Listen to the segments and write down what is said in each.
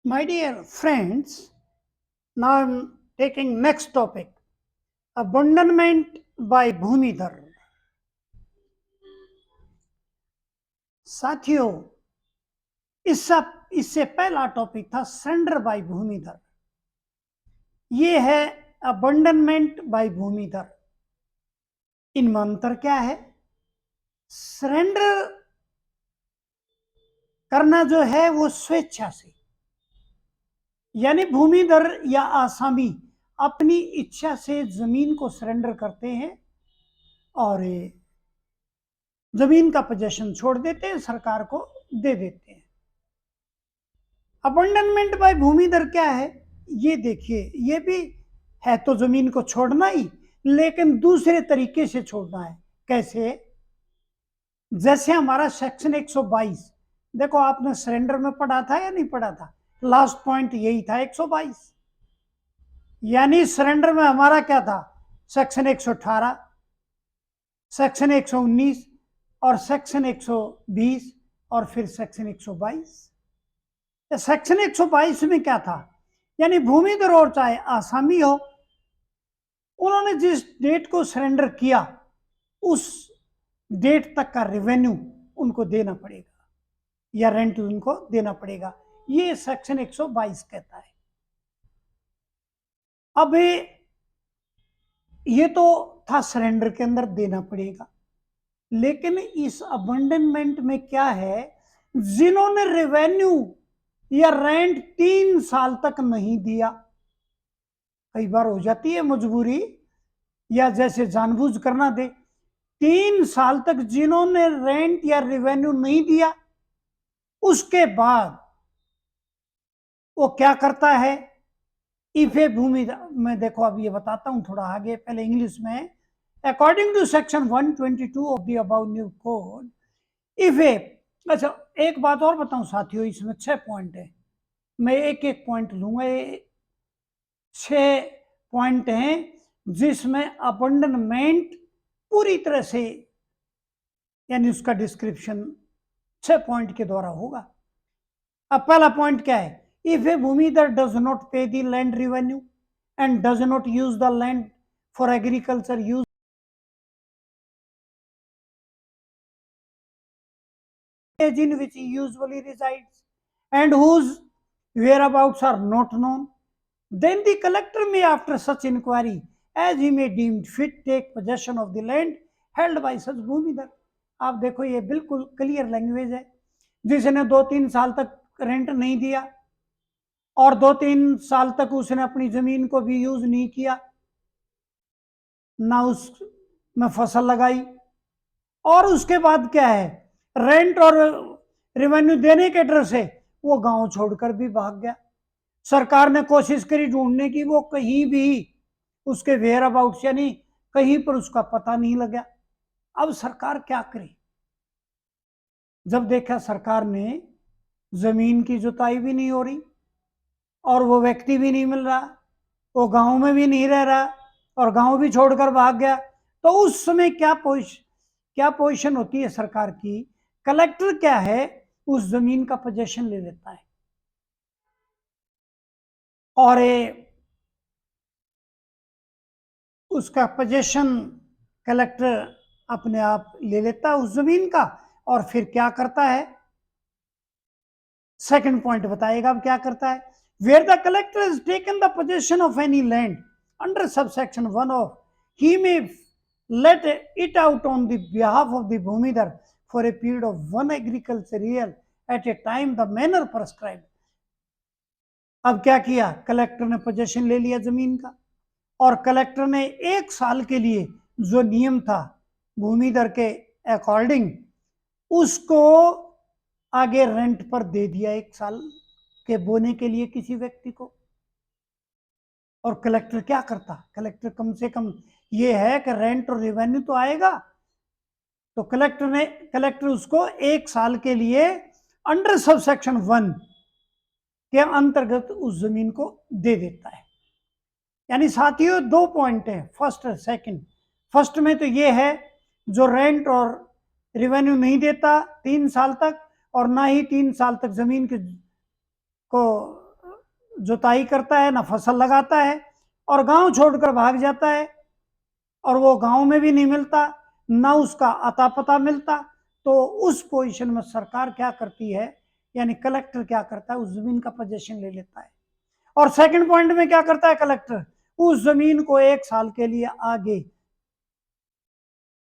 My dear friends, now I'm taking next topic, abandonment by भूमिधर। साथियों, इससे पहला topic था सरेंडर बाय भूमिधर। ये है अबंडनमेंट बाय भूमिधर। इनमें अंतर क्या है? सरेंडर करना जो है वो स्वेच्छा से, यानी भूमिधर या आसामी अपनी इच्छा से जमीन को सरेंडर करते हैं और जमीन का पोजेशन छोड़ देते हैं, सरकार को दे देते हैं। अबंडनमेंट बाय भूमिधर क्या है? ये देखिए, ये भी है तो जमीन को छोड़ना ही, लेकिन दूसरे तरीके से छोड़ना है। कैसे? जैसे हमारा सेक्शन 122, देखो आपने सरेंडर में पढ़ा था या नहीं पढ़ा था? लास्ट पॉइंट यही था 122। यानी सरेंडर में हमारा क्या था? सेक्शन 118, सेक्शन 119 और सेक्शन 120 और फिर सेक्शन 122। सेक्शन 122 में क्या था? यानी भूमिधर और चाहे आसामी हो, उन्होंने जिस डेट को सरेंडर किया उस डेट तक का रेवेन्यू उनको देना पड़ेगा या रेंट उनको देना पड़ेगा। ये सेक्शन 122 कहता है। अब ये तो था सरेंडर के अंदर देना पड़ेगा, लेकिन इस अबंडनमेंट में क्या है? जिन्होंने रेवेन्यू या रेंट 3 साल तक नहीं दिया, कई बार हो जाती है मजबूरी या जैसे जानबूझ करना दे, 3 साल तक जिन्होंने रेंट या रेवेन्यू नहीं दिया, उसके बाद वो क्या करता है? इफे भूमि में देखो, अब ये बताता हूं थोड़ा आगे, पहले इंग्लिश में। According to section 122 of the about new code, इफे, अच्छा एक बात और बताऊं साथियों, इसमें 6 पॉइंट है, मैं एक एक पॉइंट लूंगा। 6 पॉइंट हैं जिसमें अबंडनमेंट पूरी तरह से, यानी उसका डिस्क्रिप्शन 6 पॉइंट के द्वारा होगा। अब पहला पॉइंट क्या है? इफ ए भूमिधर डज नॉट पे the land revenue and does not use the land for agriculture use in which he usually resides and whose whereabouts are not known, then the collector may, after such inquiry as he may deem fit, take possession of the land held by such भूमिधर। आप देखो, ये बिल्कुल clear language है। जिसने 2-3 साल तक rent नहीं दिया और 2-3 साल तक उसने अपनी जमीन को भी यूज नहीं किया, ना उसमें फसल लगाई, और उसके बाद क्या है, रेंट और रेवेन्यू देने के डर से वो गांव छोड़कर भी भाग गया। सरकार ने कोशिश करी ढूंढने की, वो कहीं भी उसके वेयर अबाउट यानी कहीं पर उसका पता नहीं लगा। अब सरकार क्या करे? जब देखा सरकार ने जमीन की जुताई भी नहीं हो रही और वो व्यक्ति भी नहीं मिल रहा, वो गांव में भी नहीं रह रहा और गांव भी छोड़कर भाग गया, तो उस समय क्या पोजीशन होती है सरकार की? कलेक्टर क्या है, उस जमीन का पोजेशन ले लेता है और उसका पोजेशन कलेक्टर अपने आप ले लेता है उस जमीन का, और फिर क्या करता है? सेकंड पॉइंट बताएगा अब क्या करता है। Where the collector has taken the possession of any land under subsection 1 of, he may let it out on the behalf of the bhumidhar for a period of 1 agricultural year at a time the manner prescribed। अब क्या किया? Collector ने possession ले लिया जमीन का, और collector ने 1 साल के लिए जो नियम था भूमिधर के अकॉर्डिंग, उसको आगे रेंट पर दे दिया 1 साल के बोने के लिए किसी व्यक्ति को। और कलेक्टर क्या करता? कलेक्टर कम से कम ये है कि रेंट और रेवेन्यू तो आएगा, तो कलेक्टर उसको 1 साल के लिए अंडर सबसेक्शन 1 के अंतर्गत उस जमीन को दे देता है। यानी साथियों 2 पॉइंट है, फर्स्ट और सेकंड। फर्स्ट में तो ये है, जो रेंट और रेवेन्यू नहीं देता 3 साल तक, और ना ही 3 साल तक जमीन को जुताई करता है, ना फसल लगाता है, और गांव छोड़कर भाग जाता है, और वो गांव में भी नहीं मिलता, ना उसका अता पता मिलता। तो उस पोजीशन में सरकार क्या करती है, यानी कलेक्टर क्या करता है, उस जमीन का पोजीशन ले लेता है। और सेकंड पॉइंट में क्या करता है कलेक्टर, उस जमीन को 1 साल के लिए आगे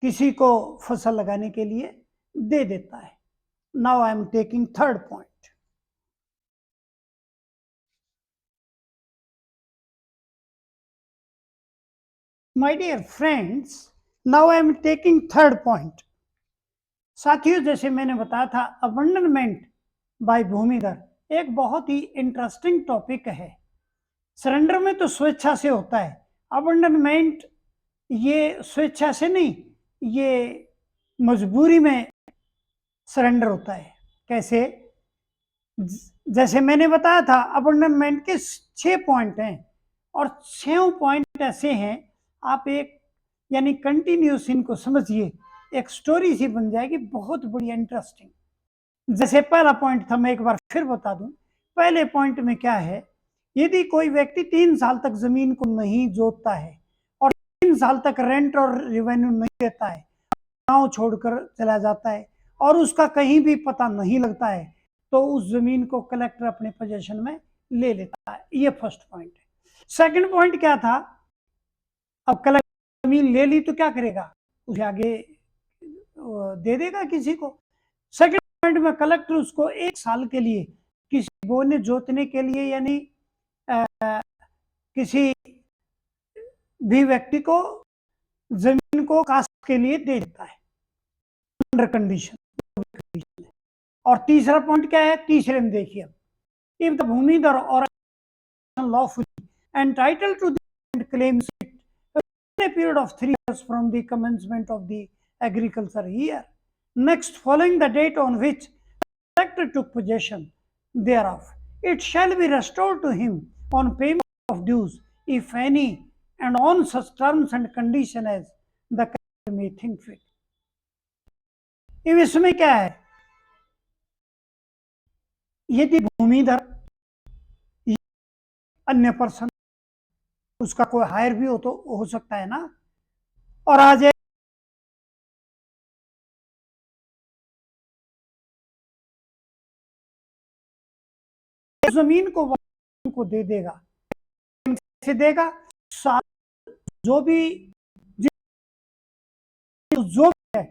किसी को फसल लगाने के लिए दे देता है। Now I am taking third point. My dear friends, now I am taking third point. साथियों, जैसे मैंने बताया था, अबंडनमेंट बाय भूमिधर एक बहुत ही इंटरेस्टिंग टॉपिक है। सरेंडर में तो स्वेच्छा से होता है, अबंडनमेंट ये स्वेच्छा से नहीं, ये मजबूरी में सरेंडर होता है। कैसे? जैसे मैंने बताया था, अबंडनमेंट के 6 पॉइंट हैं, और 6 पॉइंट ऐसे हैं, आप एक यानी कंटिन्यूस इनको समझिए, एक स्टोरी सी बन जाएगी, बहुत बढ़िया इंटरेस्टिंग। जैसे पहला पॉइंट था, मैं एक बार फिर बता दूं। पहले पॉइंट में क्या है, यदि कोई व्यक्ति 3 साल तक जमीन को नहीं जोतता है और 3 साल तक रेंट और रेवेन्यू नहीं देता है, गांव छोड़कर चला जाता है और उसका कहीं भी पता नहीं लगता है, तो उस जमीन को कलेक्टर अपने पोजीशन में ले लेता है। ये फर्स्ट पॉइंट है। सेकंड पॉइंट क्या था, अब कलेक्टर जमीन ले ली तो क्या करेगा, उसे आगे दे देगा किसी को। सेकंड पॉइंट में कलेक्टर उसको 1 साल के लिए किसी बोने जोतने के लिए, यानी किसी भी व्यक्ति को जमीन को कास्ट के लिए दे देता है अंडर कंडीशन। और तीसरा पॉइंट क्या है, तीसरे में देखिए, इफ द भूमिधर और lawfully entitled to the land claims it within a period of 3 years from the commencement of the agriculture year next following the date on which the collector took possession thereof, it shall be restored to him on payment of dues, if any, and on such terms and conditions as the collector may think fit. अब इसमें क्या है, यदि भूमिधर अन्य person, उसका कोई higher भी हो सकता है ना, और आज जमीन को दे देगा। कैसे देगा, जो भी है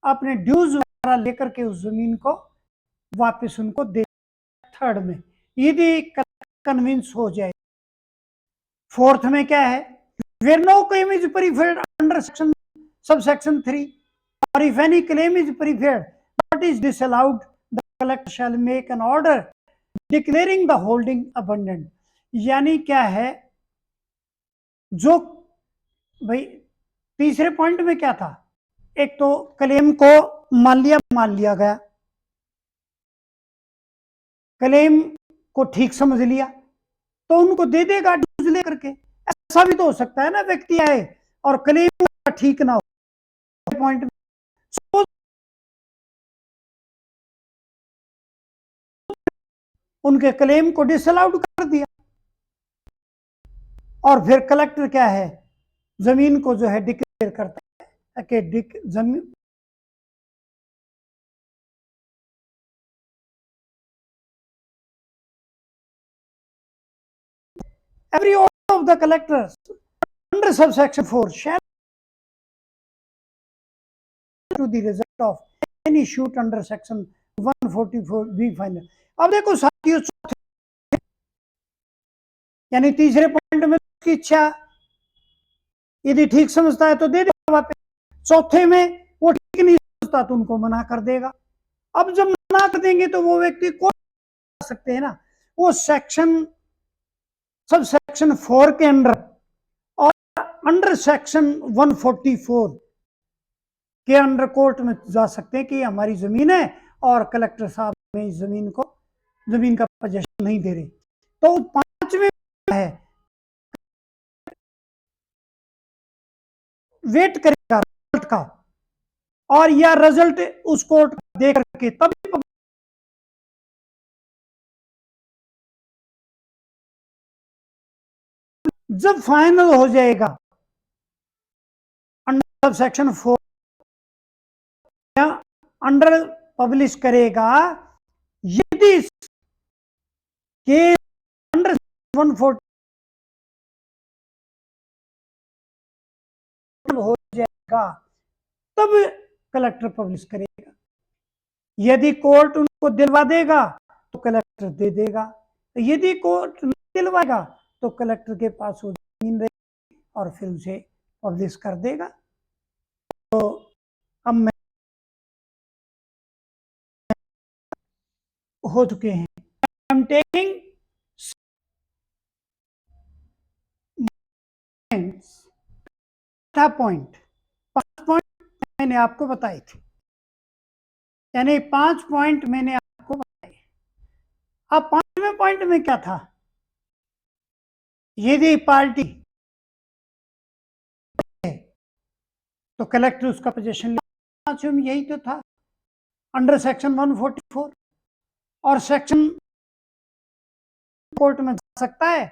अपने ड्यूज वगैरह लेकर के उस जमीन को वापस उनको दे। थर्ड में यदि कन्विंस हो जाए। फोर्थ में क्या है, where no claim is preferred under section sub section 3 और if any claim is preferred but is disallowed, the collector shall make an order declaring the holding abandoned. यानी क्या है, जो भाई तीसरे पॉइंट में क्या था, एक तो क्लेम को मान लिया गया, क्लेम को ठीक समझ लिया, तो उनको दे देगा ड्यूज लेकर के। ऐसा भी तो हो सकता है ना, व्यक्ति आए और क्लेम ठीक ना हो, पॉइंट में उनके क्लेम को डिसअलाउड कर दिया, और फिर कलेक्टर क्या है, जमीन को जो है डिक्लेयर करता है कि जमीन every order of the collector under subsection 4 shall to the result of any suit under section 144 B final। अब देखो साथियों, यानी तीसरे पॉइंट में उसकी इच्छा, यदि ठीक समझता है तो दे देगा वापस, चौथे में वो ठीक नहीं समझता तो उनको मना कर देगा। अब जब मना कर देंगे तो वो व्यक्ति को सकते हैं ना, वो सेक्शन सब सेक्शन 4 के अंडर और अंडर सेक्शन 144 के अंडर कोर्ट में जा सकते हैं कि हमारी जमीन है और कलेक्टर साहब में इस जमीन का पोजीशन नहीं दे रहे। तो पांचवें है, वेट करेगा रिजल्ट का, और यह रिजल्ट उस कोर्ट दे करके तभी जब फाइनल हो जाएगा अंडर सेक्शन 4 या अंडर पब्लिश करेगा, यदि के अंडर 140 हो जाएगा तब कलेक्टर पब्लिश करेगा। यदि कोर्ट उनको दिलवा देगा तो कलेक्टर दे देगा, यदि कोर्ट नहीं दिलवाएगा तो कलेक्टर के पास वो जमीन रहेगी और फिर उसे पब्लिश कर देगा। तो अब मैं हो चुके हैं। आई एम टेकिंग पॉइंट, 5 पॉइंट मैंने आपको बताए थे, यानी 5 पॉइंट मैंने आपको बताए। अब 5वें पॉइंट में क्या था, यदि पार्टी तो कलेक्टर उसका पोजीशन ले। 5वें में यही तो था, अंडर सेक्शन 144, और सेक्शन कोर्ट में जा सकता है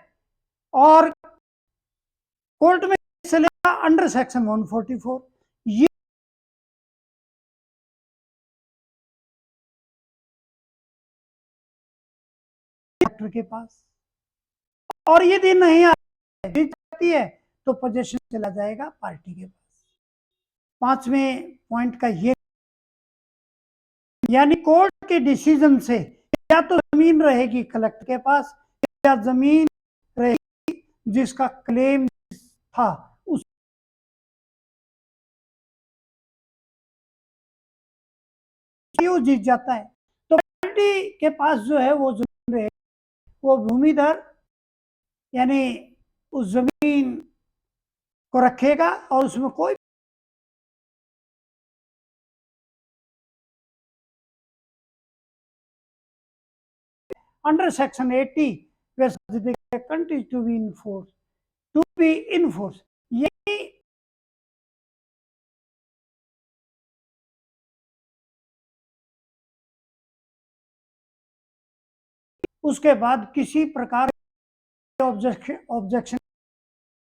और कोर्ट में चलेगा अंडर सेक्शन 144। ये कलेक्टर के पास, और यदि नहीं आती है तो पोजीशन चला जाएगा पार्टी के पास। 5वें पॉइंट का ये, यानी कोर्ट के डिसीजन से या तो जमीन रहेगी कलेक्टर के पास या जमीन रहेगी जिसका क्लेम था उस जीत जाता है। तो पार्टी के पास जो है वो जमीन रहेगी, वो भूमिधर यानी उस जमीन को रखेगा और उसमें कोई under section 80 country to be in force, to be in force. ये उसके बाद किसी प्रकार के ऑब्जेक्शन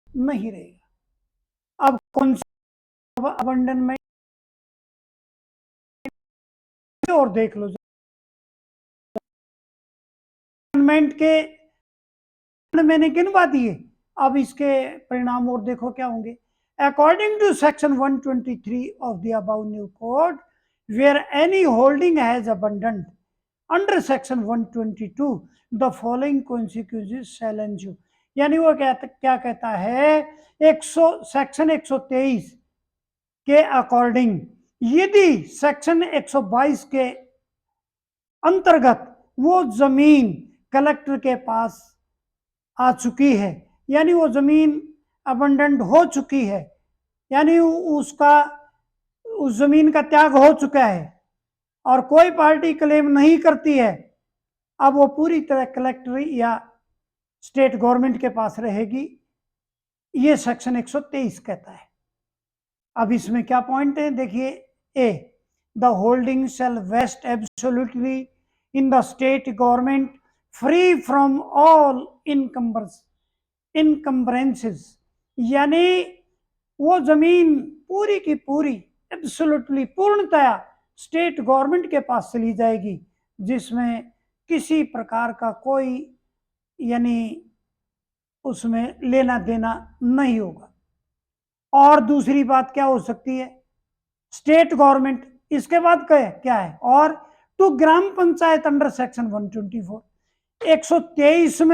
नहीं रहेगा। अब कौन सा अबंडनमेंट और देख लो, अबंडनमेंट के मैंने गिनवा दिए, अब इसके परिणाम और देखो क्या होंगे। According to section 123 of the above new code, where any holding has abandoned under section 122 the following consequences shall ensue. यानी वो क्या कहता है, सेक्शन 123 के अकॉर्डिंग यदि सेक्शन 122 के अंतर्गत वो जमीन कलेक्टर के पास आ चुकी है, यानी वो जमीन अबंडेंट हो चुकी है, यानी उसका उस जमीन का त्याग हो चुका है और कोई पार्टी क्लेम नहीं करती है, अब वो पूरी तरह कलेक्टर या स्टेट गवर्नमेंट के पास रहेगी, ये सेक्शन 123 कहता है। अब इसमें क्या पॉइंट है देखिए, a the holding shall vest absolutely in the state government free from all encumbrances, यानी वो जमीन पूरी की पूरी एब्सोल्युटली पूर्णतया स्टेट गवर्नमेंट के पास चली जाएगी, जिसमें किसी प्रकार का कोई यानी उसमें लेना देना नहीं होगा। और दूसरी बात क्या हो सकती है, स्टेट गवर्नमेंट, इसके बाद क्या है, और to gram panchayat under section 124, 123 में